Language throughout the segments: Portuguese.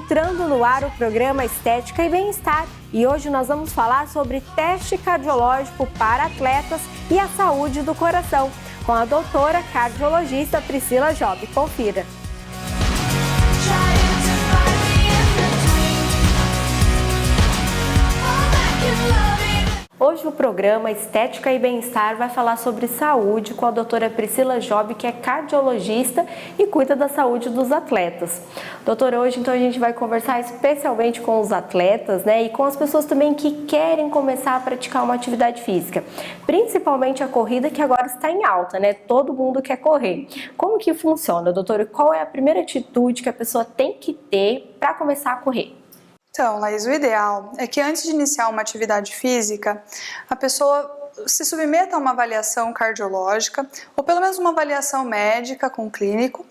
entrando no ar o programa Estética e Bem-Estar e hoje nós vamos falar sobre teste cardiológico para atletas e a saúde do coração com a doutora cardiologista Priscila Job. Confira! Hoje o programa Estética e Bem-Estar vai falar sobre saúde com a doutora Priscila Job, que é cardiologista e cuida da saúde dos atletas. Doutora, hoje então a gente vai conversar especialmente com os atletas, né, e com as pessoas também que querem começar a praticar uma atividade física, principalmente a corrida, que agora está em alta, né? Todo mundo quer correr. Como que funciona, doutora? Qual é a primeira atitude que a pessoa tem que ter para começar a correr? Então, Laís, o ideal é que antes de iniciar uma atividade física, a pessoa se submeta a uma avaliação cardiológica ou pelo menos uma avaliação médica com o clínico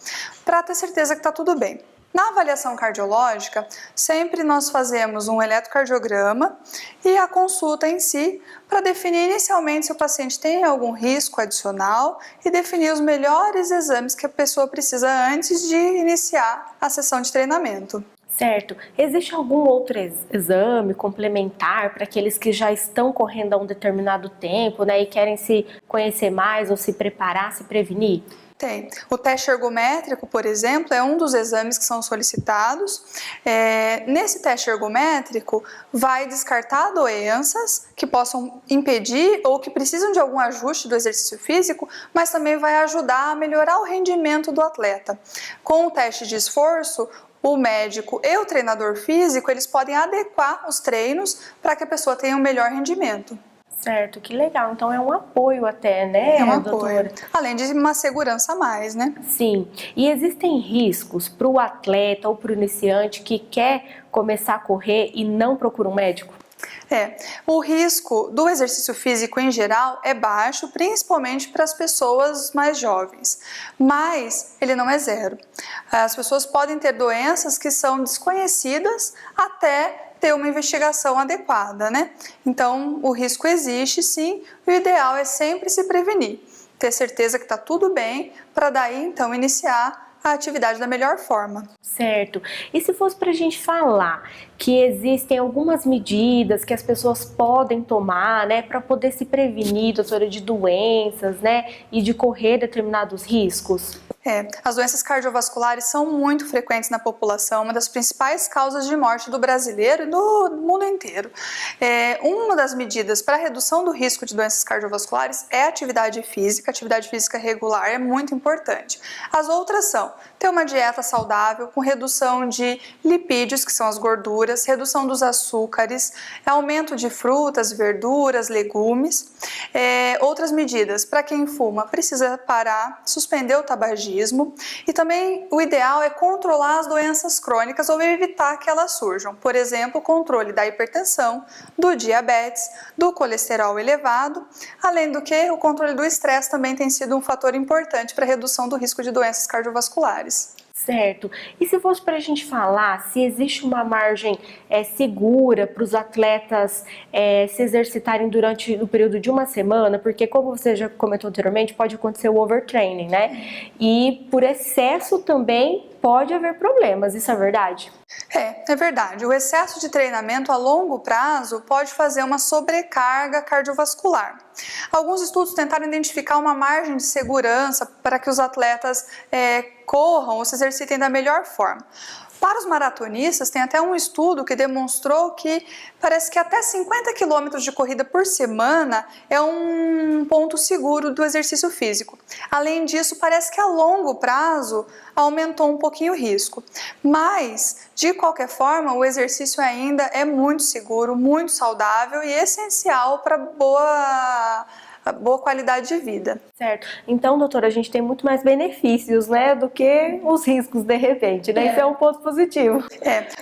para ter certeza que está tudo bem. Na avaliação cardiológica, sempre nós fazemos um eletrocardiograma e a consulta em si para definir inicialmente se o paciente tem algum risco adicional e definir os melhores exames que a pessoa precisa antes de iniciar a sessão de treinamento. Certo. Existe algum outro exame complementar para aqueles que já estão correndo há um determinado tempo, né, e querem se conhecer mais ou se preparar, se prevenir? Tem. O teste ergométrico, por exemplo, é um dos exames que são solicitados. Nesse teste ergométrico, vai descartar doenças que possam impedir ou que precisam de algum ajuste do exercício físico, mas também vai ajudar a melhorar o rendimento do atleta. Com o teste de esforço, o médico e o treinador físico, eles podem adequar os treinos para que a pessoa tenha um melhor rendimento. Certo, que legal. Então é um apoio até, né, é um doutora? Apoio. Além de uma segurança a mais, né? Sim. E existem riscos para o atleta ou para o iniciante que quer começar a correr e não procura um médico? O risco do exercício físico em geral é baixo, principalmente para as pessoas mais jovens, mas ele não é zero. As pessoas podem ter doenças que são desconhecidas até ter uma investigação adequada, né? Então, o risco existe sim, o ideal é sempre se prevenir, ter certeza que está tudo bem, para daí então iniciar a atividade da melhor forma. Certo. E se fosse para a gente falar que existem algumas medidas que as pessoas podem tomar, né, para poder se prevenir, doutora, de doenças, né, e de correr determinados riscos? As doenças cardiovasculares são muito frequentes na população, uma das principais causas de morte do brasileiro e do mundo inteiro. Uma das medidas para a redução do risco de doenças cardiovasculares é a atividade física regular é muito importante. As outras são ter uma dieta saudável com redução de lipídios, que são as gorduras, redução dos açúcares, aumento de frutas, verduras, legumes. Outras medidas, para quem fuma, precisa parar, suspender o tabagismo. E também o ideal é controlar as doenças crônicas ou evitar que elas surjam. Por exemplo, o controle da hipertensão, do diabetes, do colesterol elevado, além do que o controle do estresse também tem sido um fator importante para a redução do risco de doenças cardiovasculares. Certo. E se fosse para a gente falar se existe uma margem segura para os atletas se exercitarem durante o período de uma semana, porque como você já comentou anteriormente, pode acontecer o overtraining, né? E por excesso também pode haver problemas, isso é verdade? É verdade. O excesso de treinamento a longo prazo pode fazer uma sobrecarga cardiovascular. Alguns estudos tentaram identificar uma margem de segurança para que os atletas corram ou se exercitem da melhor forma. Para os maratonistas, tem até um estudo que demonstrou que parece que até 50 quilômetros de corrida por semana é um ponto seguro do exercício físico. Além disso, parece que a longo prazo aumentou um pouquinho o risco. Mas, de qualquer forma, o exercício ainda é muito seguro, muito saudável e essencial para boa qualidade de vida. Certo. Então, doutora, a gente tem muito mais benefícios, né, do que os riscos de repente, né? Isso é um ponto positivo.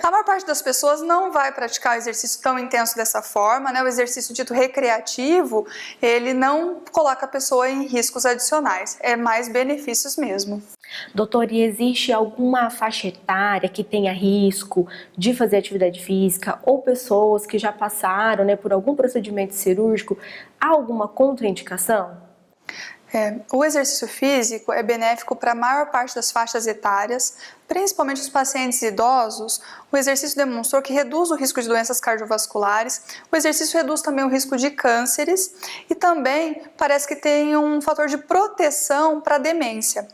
A maior parte das pessoas não vai praticar o exercício tão intenso dessa forma, né? O exercício dito recreativo, ele não coloca a pessoa em riscos adicionais, é mais benefícios mesmo. Doutor, e existe alguma faixa etária que tenha risco de fazer atividade física ou pessoas que já passaram, né, por algum procedimento cirúrgico? Há alguma contraindicação? O exercício físico é benéfico para a maior parte das faixas etárias, principalmente os pacientes idosos. O exercício demonstrou que reduz o risco de doenças cardiovasculares, o exercício reduz também o risco de cânceres e também parece que tem um fator de proteção para a demência.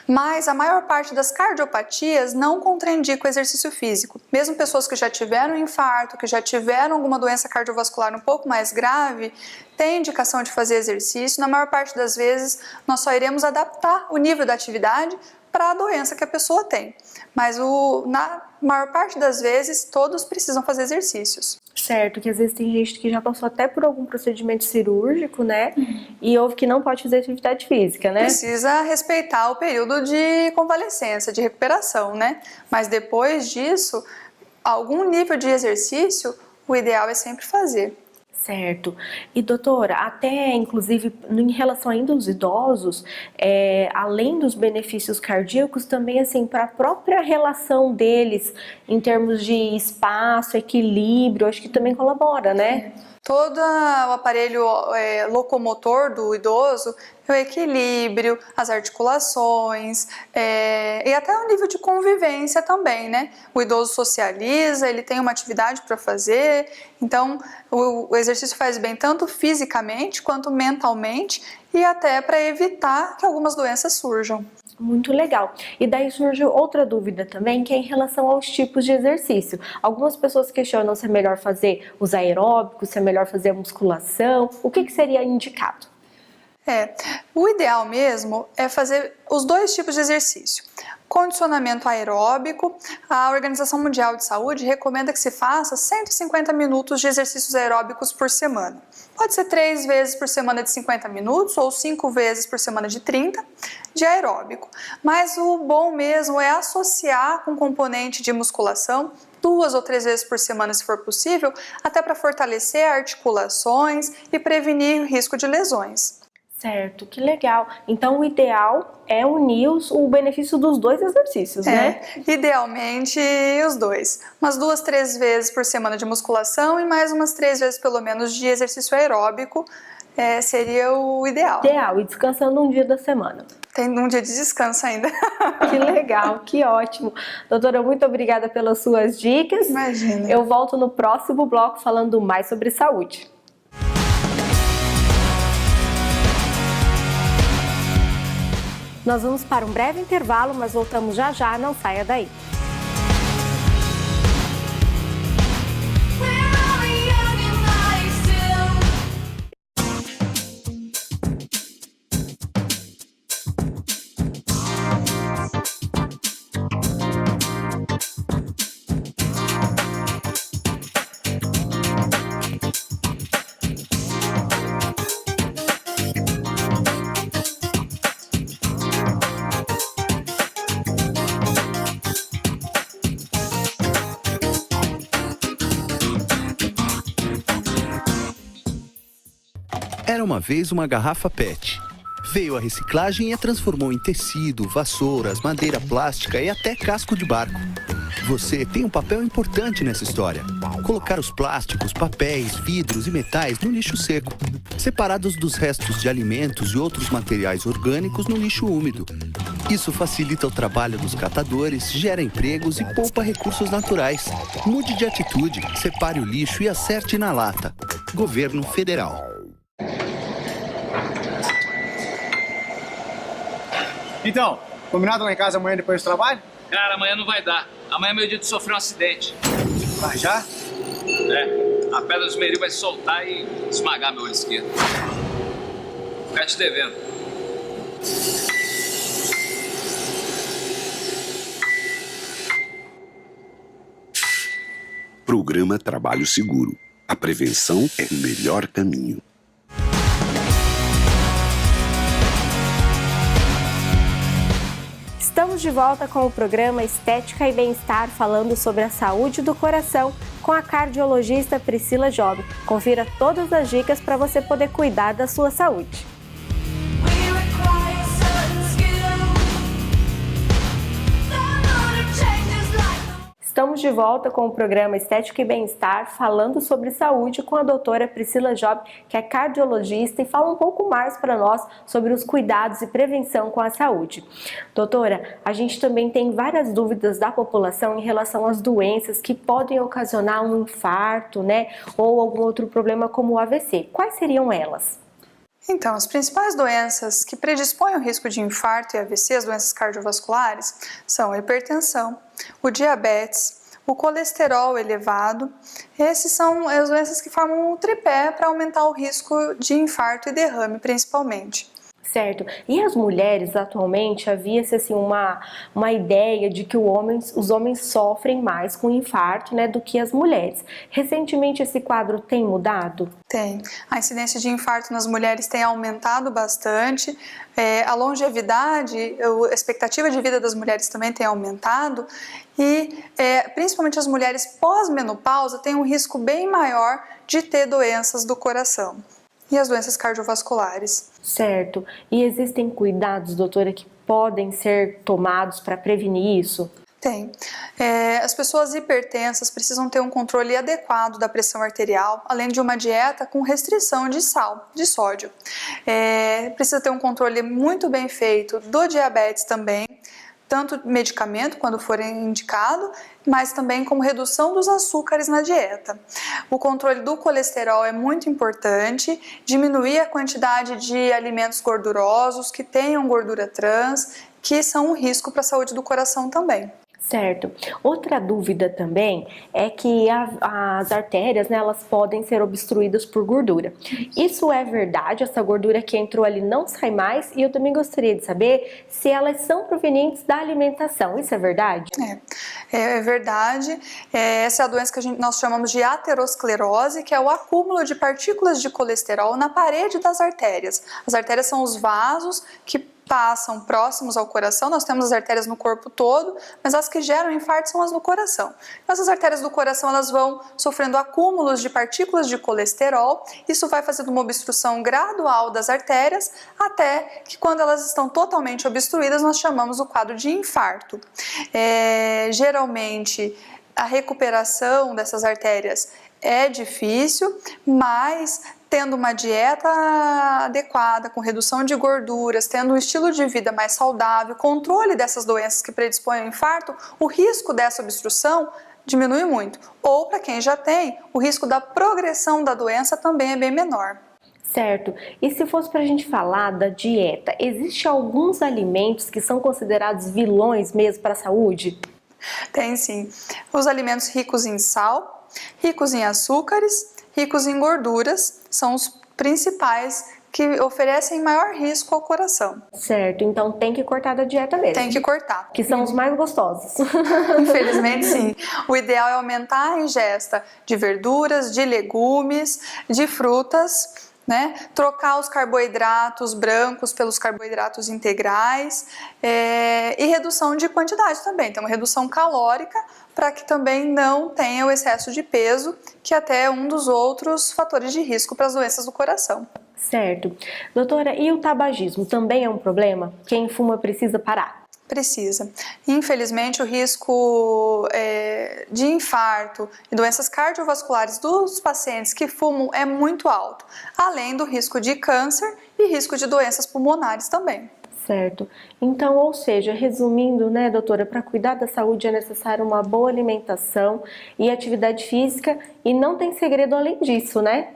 Mas a maior parte das cardiopatias não contraindica o exercício físico. Mesmo pessoas que já tiveram infarto, que já tiveram alguma doença cardiovascular um pouco mais grave, têm indicação de fazer exercício. Na maior parte das vezes, nós só iremos adaptar o nível da atividade para a doença que a pessoa tem. Mas na maior parte das vezes, todos precisam fazer exercícios. Certo, que às vezes tem gente que já passou até por algum procedimento cirúrgico, né? E ouve que não pode fazer atividade física, né? Precisa respeitar o período de convalescença, de recuperação, né? Mas depois disso, algum nível de exercício, o ideal é sempre fazer. Certo. E doutora, até inclusive em relação ainda aos idosos, além dos benefícios cardíacos, também assim, para a própria relação deles, em termos de espaço, equilíbrio, acho que também colabora, né? Todo o aparelho locomotor do idoso, o equilíbrio, as articulações e até o nível de convivência também, né? O idoso socializa, ele tem uma atividade para fazer, então o exercício faz bem tanto fisicamente quanto mentalmente e até para evitar que algumas doenças surjam. Muito legal. E daí surge outra dúvida também, que é em relação aos tipos de exercício. Algumas pessoas questionam se é melhor fazer os aeróbicos, se é melhor fazer a musculação. O que seria indicado? O ideal mesmo é fazer os dois tipos de exercício. Condicionamento aeróbico, a Organização Mundial de Saúde recomenda que se faça 150 minutos de exercícios aeróbicos por semana. Pode ser 3 vezes por semana de 50 minutos ou 5 vezes por semana de 30 de aeróbico. Mas o bom mesmo é associar com componente de musculação 2 ou 3 vezes por semana, se for possível, até para fortalecer articulações e prevenir o risco de lesões. Certo, que legal. Então o ideal é unir o benefício dos dois exercícios, né? Idealmente os dois. Umas 2, 3 vezes por semana de musculação e mais umas 3 vezes pelo menos de exercício aeróbico seria o ideal. Ideal, e descansando um dia da semana. Tem um dia de descanso ainda. Que legal, que ótimo. Doutora, muito obrigada pelas suas dicas. Imagina. Eu volto no próximo bloco falando mais sobre saúde. Nós vamos para um breve intervalo, mas voltamos já já, não saia daí. Era uma vez uma garrafa PET. Veio a reciclagem e a transformou em tecido, vassouras, madeira plástica e até casco de barco. Você tem um papel importante nessa história. Colocar os plásticos, papéis, vidros e metais no lixo seco, separados dos restos de alimentos e outros materiais orgânicos no lixo úmido. Isso facilita o trabalho dos catadores, gera empregos e poupa recursos naturais. Mude de atitude, separe o lixo e acerte na lata. Governo Federal. Então, combinado lá em casa amanhã depois do trabalho? Cara, amanhã não vai dar. Amanhã é meu dia de sofrer um acidente. Vai já? A pedra do esmeril vai soltar e esmagar meu olho esquerdo. Vou ficar te devendo. Programa Trabalho Seguro. A prevenção é o melhor caminho. Estamos de volta com o programa Estética e Bem-Estar, falando sobre a saúde do coração, com a cardiologista Priscila Job. Confira todas as dicas para você poder cuidar da sua saúde. Estamos de volta com o programa Estética e Bem-Estar, falando sobre saúde com a doutora Priscila Job, que é cardiologista e fala um pouco mais para nós sobre os cuidados e prevenção com a saúde. Doutora, a gente também tem várias dúvidas da população em relação às doenças que podem ocasionar um infarto, né, ou algum outro problema como o AVC. Quais seriam elas? Então, as principais doenças que predispõem ao risco de infarto e AVC, as doenças cardiovasculares, são a hipertensão, o diabetes, o colesterol elevado. Esses são as doenças que formam um tripé para aumentar o risco de infarto e derrame, principalmente. Certo. E as mulheres, atualmente, havia-se assim, uma ideia de que os homens sofrem mais com infarto, né, do que as mulheres. Recentemente, esse quadro tem mudado? Tem. A incidência de infarto nas mulheres tem aumentado bastante. A longevidade, a expectativa de vida das mulheres também tem aumentado. E principalmente as mulheres pós-menopausa têm um risco bem maior de ter doenças do coração e as doenças cardiovasculares. Certo. E existem cuidados, doutora, que podem ser tomados para prevenir isso? Tem. As pessoas hipertensas precisam ter um controle adequado da pressão arterial, além de uma dieta com restrição de sal, de sódio. Precisa ter um controle muito bem feito do diabetes também, tanto medicamento, quando for indicado, mas também como redução dos açúcares na dieta. O controle do colesterol é muito importante, diminuir a quantidade de alimentos gordurosos que tenham gordura trans, que são um risco para a saúde do coração também. Certo. Outra dúvida também é que as artérias, né, elas podem ser obstruídas por gordura. Isso é verdade? Essa gordura que entrou ali não sai mais? E eu também gostaria de saber se elas são provenientes da alimentação. Isso é verdade? É verdade. Essa é a doença que nós chamamos de aterosclerose, que é o acúmulo de partículas de colesterol na parede das artérias. As artérias são os vasos que passam próximos ao coração. Nós temos as artérias no corpo todo, mas as que geram infarto são as no coração. Essas artérias do coração, elas vão sofrendo acúmulos de partículas de colesterol. Isso vai fazendo uma obstrução gradual das artérias, até que quando elas estão totalmente obstruídas, nós chamamos o quadro de infarto. Geralmente, a recuperação dessas artérias é difícil, mas tendo uma dieta adequada, com redução de gorduras, tendo um estilo de vida mais saudável, controle dessas doenças que predispõem ao infarto, o risco dessa obstrução diminui muito. Ou, para quem já tem, o risco da progressão da doença também é bem menor. Certo. E se fosse para a gente falar da dieta, existe alguns alimentos que são considerados vilões mesmo para a saúde? Tem sim. Os alimentos ricos em sal, ricos em açúcares, ricos em gorduras, são os principais que oferecem maior risco ao coração. Certo, então tem que cortar da dieta mesmo. Tem que cortar. Que são os mais gostosos. Infelizmente, sim. O ideal é aumentar a ingesta de verduras, de legumes, de frutas, né? Trocar os carboidratos brancos pelos carboidratos integrais e redução de quantidade também. Então, uma redução calórica para que também não tenha o excesso de peso, que até é um dos outros fatores de risco para as doenças do coração. Certo. Doutora, e o tabagismo também é um problema? Quem fuma precisa parar? Precisa. Infelizmente, o risco de infarto e doenças cardiovasculares dos pacientes que fumam é muito alto, além do risco de câncer e risco de doenças pulmonares também. Certo. Então, ou seja, resumindo, né, doutora, para cuidar da saúde é necessário uma boa alimentação e atividade física e não tem segredo além disso, né?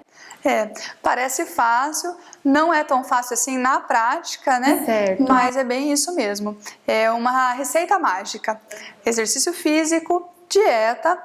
Parece fácil, não é tão fácil assim na prática, né? Certo. Mas é bem isso mesmo. É uma receita mágica. Exercício físico, dieta,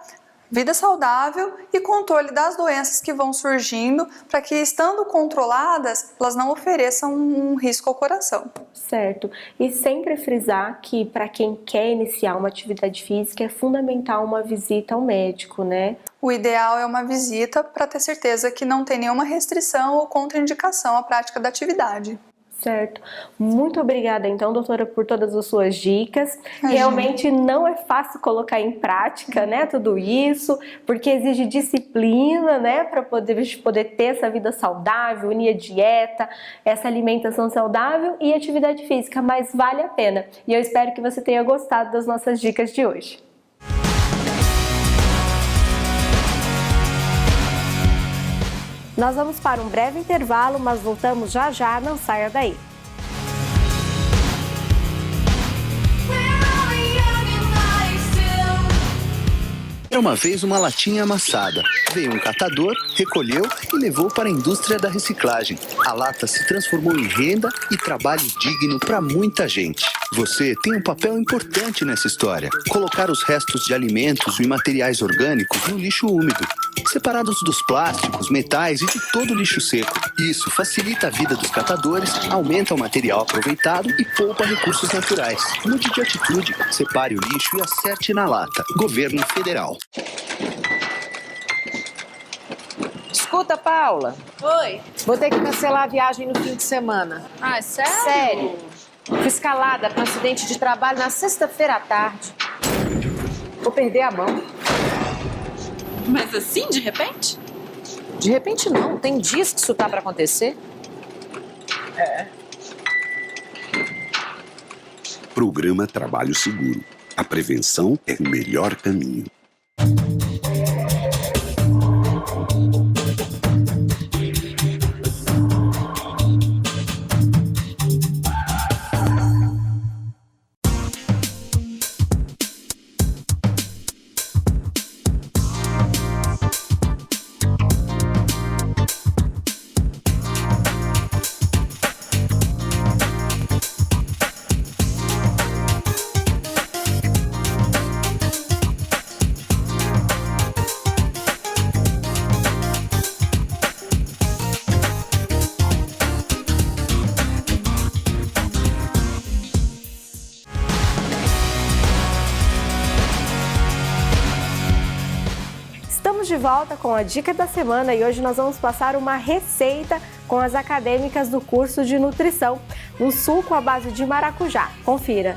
vida saudável e controle das doenças que vão surgindo para que, estando controladas, elas não ofereçam um risco ao coração. Certo. E sempre frisar que para quem quer iniciar uma atividade física é fundamental uma visita ao médico, né? O ideal é uma visita para ter certeza que não tem nenhuma restrição ou contraindicação à prática da atividade. Certo. Muito obrigada, então, doutora, por todas as suas dicas. Realmente não é fácil colocar em prática, né, tudo isso, porque exige disciplina, né, para poder ter essa vida saudável, unir a dieta, essa alimentação saudável e atividade física, mas vale a pena. E eu espero que você tenha gostado das nossas dicas de hoje. Nós vamos para um breve intervalo, mas voltamos já já, não saia daí. Era uma vez uma latinha amassada. Veio um catador, recolheu e levou para a indústria da reciclagem. A lata se transformou em renda e trabalho digno para muita gente. Você tem um papel importante nessa história. Colocar os restos de alimentos e materiais orgânicos no lixo úmido, separados dos plásticos, metais e de todo o lixo seco. Isso facilita a vida dos catadores, aumenta o material aproveitado e poupa recursos naturais. Mude de atitude, separe o lixo e acerte na lata. Governo Federal. Escuta, Paula. Oi. Vou ter que cancelar a viagem no fim de semana. Ah, é sério? Sério. Fui escalada para um acidente de trabalho na sexta-feira à tarde. Vou perder a mão. Mas assim, de repente? De repente não. Tem dias que isso tá para acontecer. Programa Trabalho Seguro. A prevenção é o melhor caminho. Estamos de volta com a Dica da Semana e hoje nós vamos passar uma receita com as acadêmicas do curso de nutrição, um suco à base de maracujá. Confira!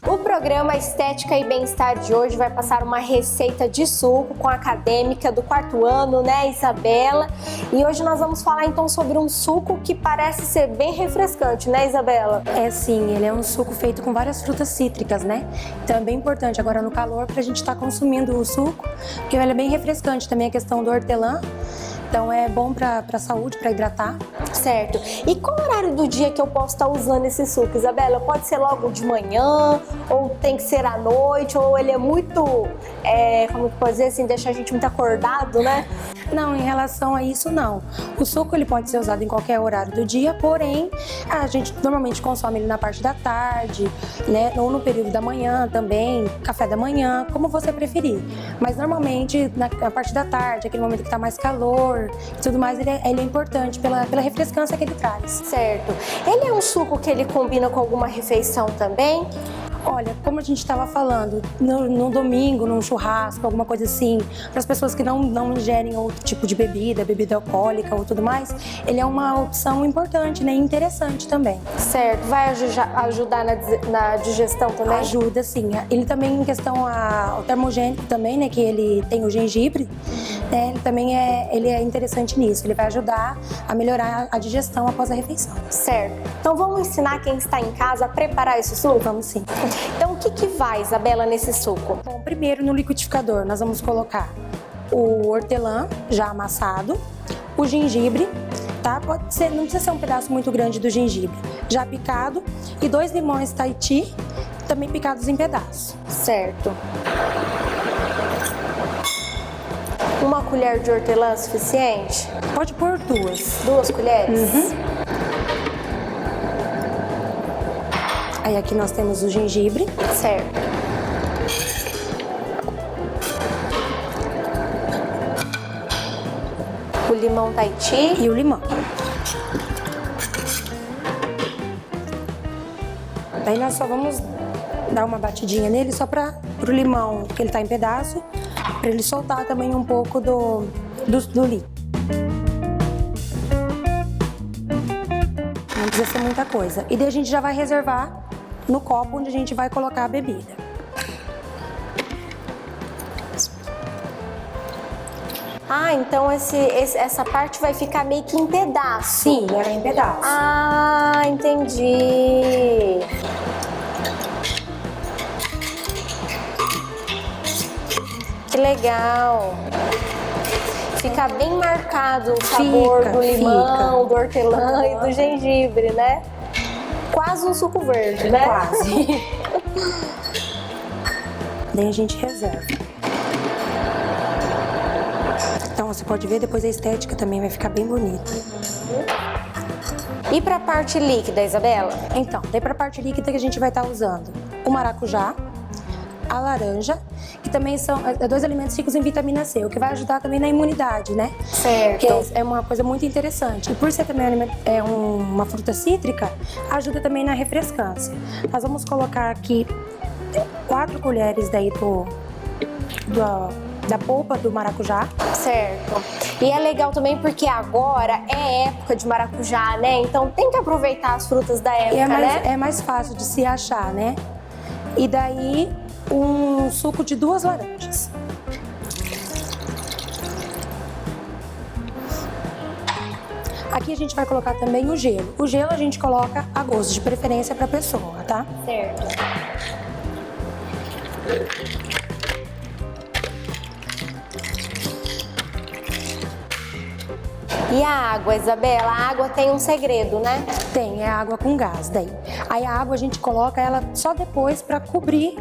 O programa Estética e Bem-Estar de hoje vai passar uma receita de suco com a acadêmica do 4º ano, né, Isabela? E hoje nós vamos falar então sobre um suco que parece ser bem refrescante, né, Isabela? É sim, ele é um suco feito com várias frutas cítricas, né? Então é bem importante agora no calor pra gente estar consumindo o suco, porque ele é bem refrescante também a questão do hortelã. Então é bom para a saúde, para hidratar. Certo. E qual horário do dia que eu posso estar usando esse suco, Isabela? Pode ser logo de manhã, ou tem que ser à noite, ou ele é muito, como que pode dizer assim, deixa a gente muito acordado, né? Não, em relação a isso, não. O suco ele pode ser usado em qualquer horário do dia, porém, a gente normalmente consome ele na parte da tarde, né? Ou no período da manhã também, café da manhã, como você preferir. Mas normalmente, na parte da tarde, aquele momento que está mais calor e tudo mais, ele é importante pela refrescância que ele traz. Certo. Ele é um suco que ele combina com alguma refeição também? Olha, como a gente estava falando, no domingo, num churrasco, alguma coisa assim, para as pessoas que não ingerem outro tipo de bebida alcoólica ou tudo mais, ele é uma opção importante, né? E interessante também. Certo. Vai ajudar na digestão também? Ajuda, sim. Ele também, em questão ao termogênico também, né? Que ele tem o gengibre, né? Ele também ele é interessante nisso. Ele vai ajudar a melhorar a digestão após a refeição. Certo. Então vamos ensinar quem está em casa a preparar esse suco? Vamos sim. Então o que vai, Isabela, nesse suco? Bom, primeiro no liquidificador nós vamos colocar o hortelã já amassado, o gengibre, tá? Pode ser, não precisa ser um pedaço muito grande do gengibre, já picado, e 2 limões Tahiti, também picados em pedaços. Certo. Uma colher de hortelã é suficiente? Pode pôr 2. 2 colheres? Uhum. Aí aqui nós temos o gengibre. Certo. O limão Tahiti. E o limão. Aí nós só vamos dar uma batidinha nele só para o limão, que ele tá em pedaço, para ele soltar também um pouco do líquido. Não precisa ser muita coisa. E daí a gente já vai reservar no copo onde a gente vai colocar a bebida. Ah, então essa parte vai ficar meio que em pedaço. Sim, ela é em pedaço. Ah, entendi. Que legal! Fica bem marcado o sabor do limão, do hortelã e do gengibre, né? Quase um suco verde, né? Quase. Daí a gente reserva. Então você pode ver, depois a estética também vai ficar bem bonita. E para a parte líquida, Isabela? Então, daí para a parte líquida que a gente vai estar usando o maracujá, a laranja, que também são dois alimentos ricos em vitamina C, o que vai ajudar também na imunidade, né? Certo. Que é uma coisa muito interessante. E por ser também uma fruta cítrica, ajuda também na refrescância. Nós vamos colocar aqui 4 colheres daí da polpa do maracujá. Certo. E é legal também porque agora é época de maracujá, né? Então tem que aproveitar as frutas da época, né? É mais fácil de se achar, né? E daí um suco de 2 laranjas. Aqui a gente vai colocar também o gelo. O gelo a gente coloca a gosto, de preferência para a pessoa, tá? Certo. E a água, Isabela? A água tem um segredo, né? Tem, é água com gás daí. Aí a água a gente coloca ela só depois para cobrir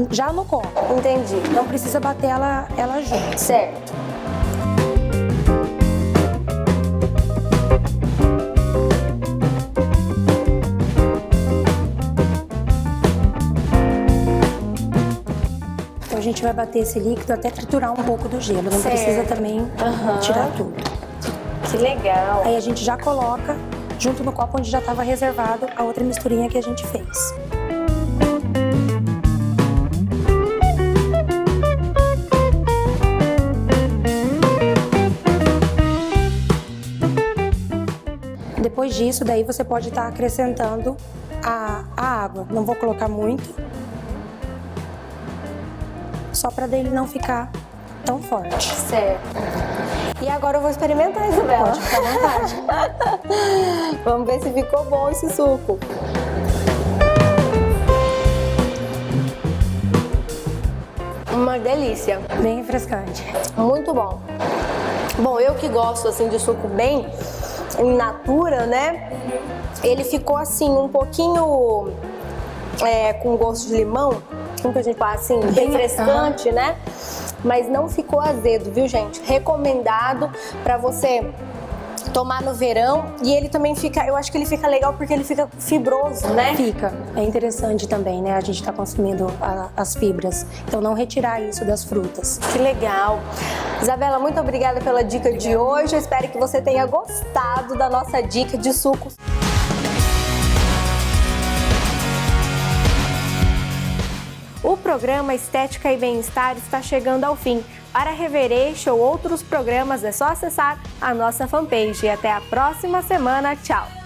já no copo. Entendi. Não precisa bater ela junto. Certo. Então a gente vai bater esse líquido até triturar um pouco do gelo. Não precisa também tirar tudo. Que legal. Aí a gente já coloca junto no copo onde já estava reservado a outra misturinha que a gente fez. Depois disso, daí você pode estar acrescentando a água. Não vou colocar muito, só para ele não ficar tão forte. Certo. E agora eu vou experimentar, Isabela. Pode ficar à vontade. Vamos ver se ficou bom esse suco. Uma delícia. Bem refrescante. Muito bom. Bom, eu que gosto assim de suco bem in natura, né? Ele ficou assim um pouquinho com gosto de limão, como que a gente fala assim, refrescante, né? Mas não ficou azedo, viu, gente? Recomendado para você tomar no verão. E ele também fica, eu acho que ele fica legal porque ele fica fibroso, né? Fica. É interessante também, né? A gente tá consumindo as fibras. Então não retirar isso das frutas. Que legal. Isabela, muito obrigada pela dica de hoje. Eu espero que você tenha gostado da nossa dica de sucos. O programa Estética e Bem-Estar está chegando ao fim. Para rever este ou outros programas é só acessar a nossa fanpage. E até a próxima semana. Tchau!